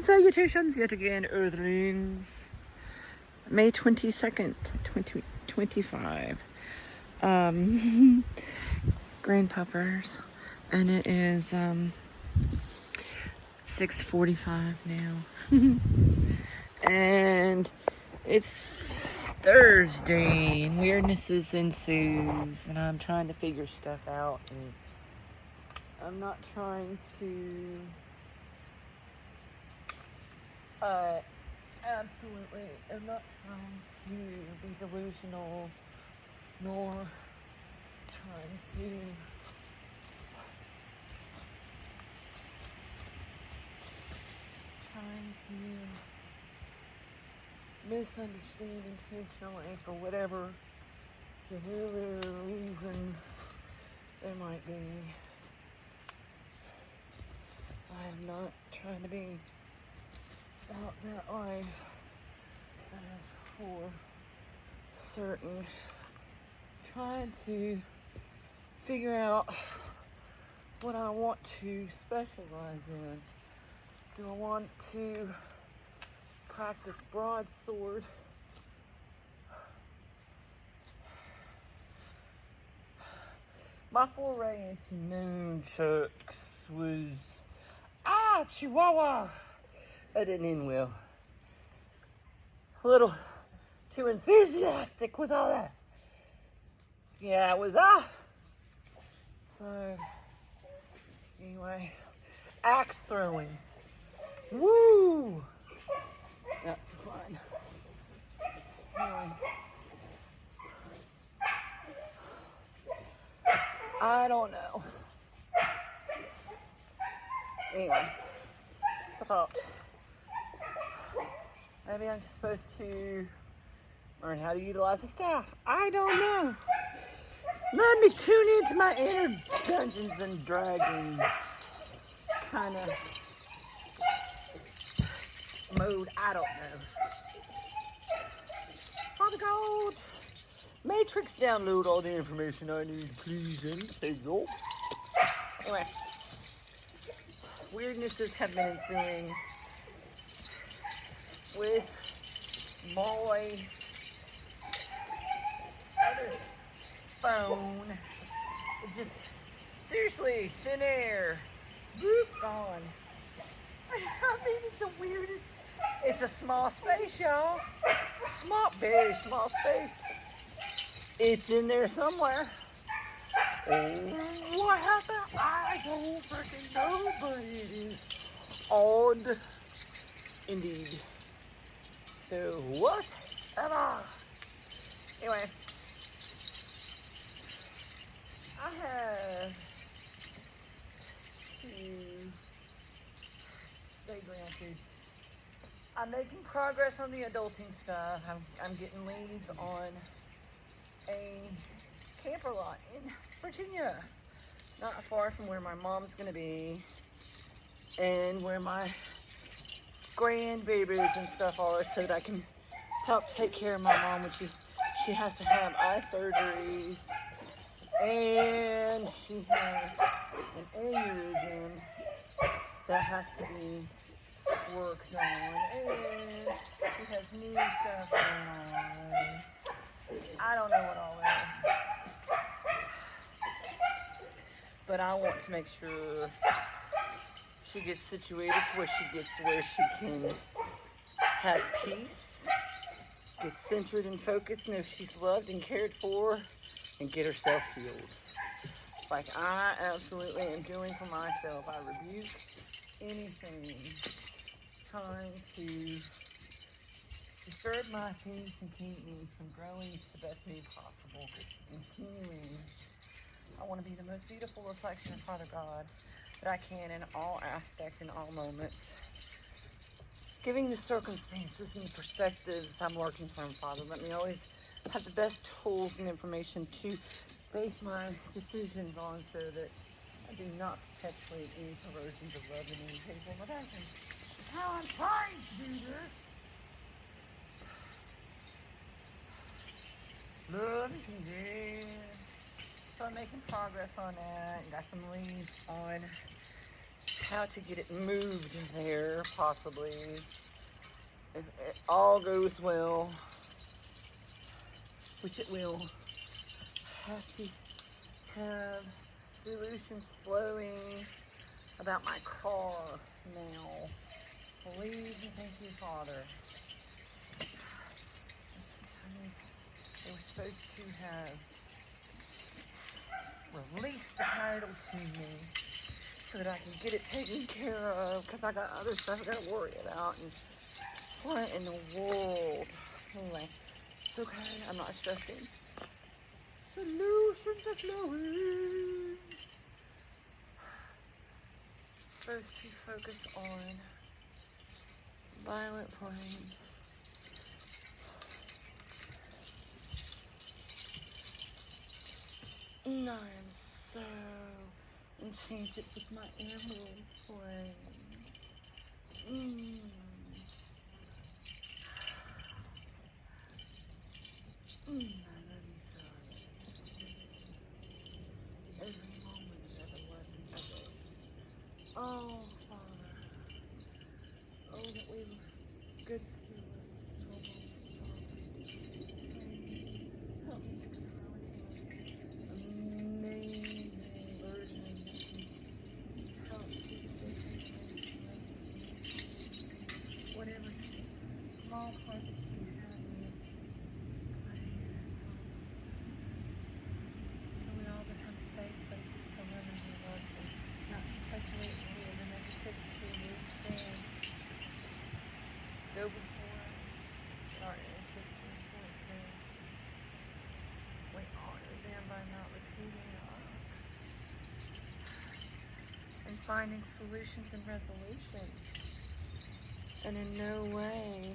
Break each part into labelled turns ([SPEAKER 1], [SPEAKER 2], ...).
[SPEAKER 1] salutations yet again, Earthlings. May 22nd, 2025. Grandpuppers. And it is 6:45 now. And it's Thursday and weirdnesses ensues, and I'm trying to figure stuff out, and I'm not trying to absolutely, I'm not trying to be delusional, nor trying to misunderstand intentionally for whatever the real reasons there might be. I am not trying to be out that life, as for certain. Trying to figure out what I want to specialize in. Do I want to practice broadsword? My foray into nunchucks was Chihuahua. That didn't end well. A little too enthusiastic with all that. Yeah, it was So anyway, axe throwing. Woo! That's fun. Anyway, I don't know. Anyway, so I thought maybe I'm just supposed to learn how to utilize the staff. I don't know. Let me tune into my inner Dungeons and Dragons kind of mode. I don't know. Father God, Matrix, download all the information I need, please, and thank you. Anyway, weirdnesses have been ensuing with my other phone. It just, seriously, thin air. Boop, gone. I mean, it's the weirdest. It's a small space, y'all. Very small space. It's in there somewhere. What happened? I don't freaking know, but it is odd indeed. So, whatever. Anyway, I have to stay granted. I'm making progress on the adulting stuff. I'm getting leads on a camper lot in Virginia, not far from where my mom's gonna be and where my grandbabies and stuff are, so that I can help take care of my mom when she has to have eye surgeries, and she has an aneurysm that has to be worked on, and she has new stuff going on. I don't know what all that is, but I want to make sure she gets situated to where she gets where she can have peace, get centered and focused, know she's loved and cared for, and get herself healed. Like I absolutely am doing for myself. I rebuke anything trying to disturb my peace and keep me from growing to the best me possible and healing. I want to be the most beautiful reflection of Father God that I can in all aspects, in all moments. Giving the circumstances and the perspectives I'm working from, Father, let me always have the best tools and information to base my decisions on, so that I do not perpetuate any perversions of love in any people. But that's how I'm trying to do this. Love and so I'm making progress on that. Got some leads on how to get it moved there, possibly. If it all goes well, which it will, have to have solutions flowing about my car now. Please and thank you, Father. They were supposed to have released the title to me so that I can get it taken care of, because I got other stuff I gotta worry about. And what in the world? Anyway, it's okay. I'm not stressing. Solutions are flowing. Supposed to focus on violent flames. And I am so enchanted with my emerald flame. I love you so. Every moment is ever blessing today. Oh, Father. Oh, that we were good stewards. Help me to grow into an amazing version that can help people whatever small part that you have in it. So we all become safe places to live and be loved, and not perpetuate and live and negativity and stand. Go before us, our ancestors went there. We honor them by not repeating us and finding solutions and resolutions, and in no way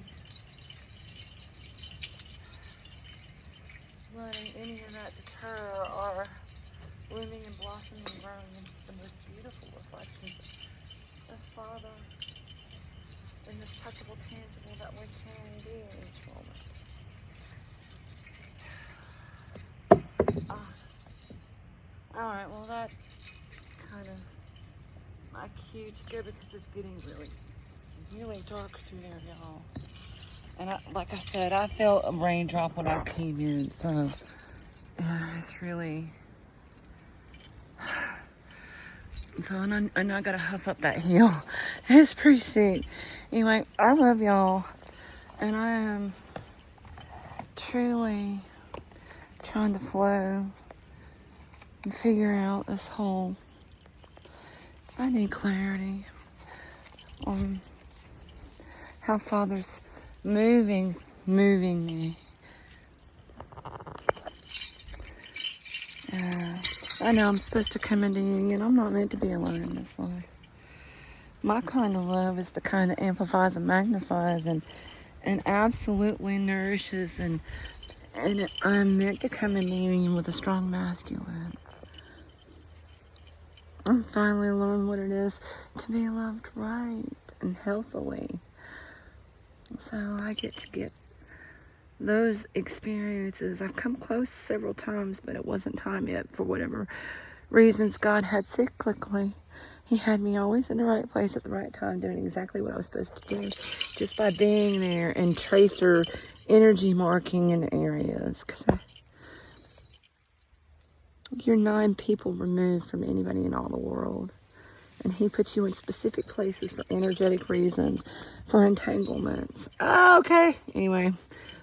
[SPEAKER 1] letting any of that deter our blooming and blossoming and growing into the most beautiful reflections of Father in the touchable, tangible that we can be in each moment. Alright, well that's kind of my cue to go, because it's getting really dark through there, y'all. And like I said, I felt a raindrop when I came in, so it's really... So, and I gotta huff up that hill. It's pretty steep. Anyway, I love y'all, and I am truly trying to flow and figure out this whole... I need clarity on how Father's moving me. I know I'm supposed to come into union. I'm not meant to be alone in this life. My kind of love is the kind that amplifies and magnifies and absolutely nourishes, and I'm meant to come into union with a strong masculine. I'm finally learning what it is to be loved right and healthily. So I get to get those experiences. I've come close several times, but it wasn't time yet for whatever reasons God had cyclically. He had me always in the right place at the right time, doing exactly what I was supposed to do, just by being there and tracer energy marking in areas. Because you're 9 people removed from anybody in all the world. And he puts you in specific places for energetic reasons, for entanglements. Oh, okay. Anyway,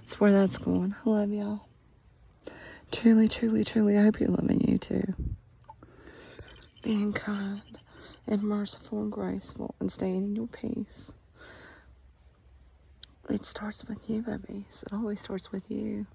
[SPEAKER 1] that's where that's going. I love y'all. Truly, truly, truly, I hope you're loving you too. Being kind and merciful and graceful and staying in your peace. It starts with you, babies. It always starts with you.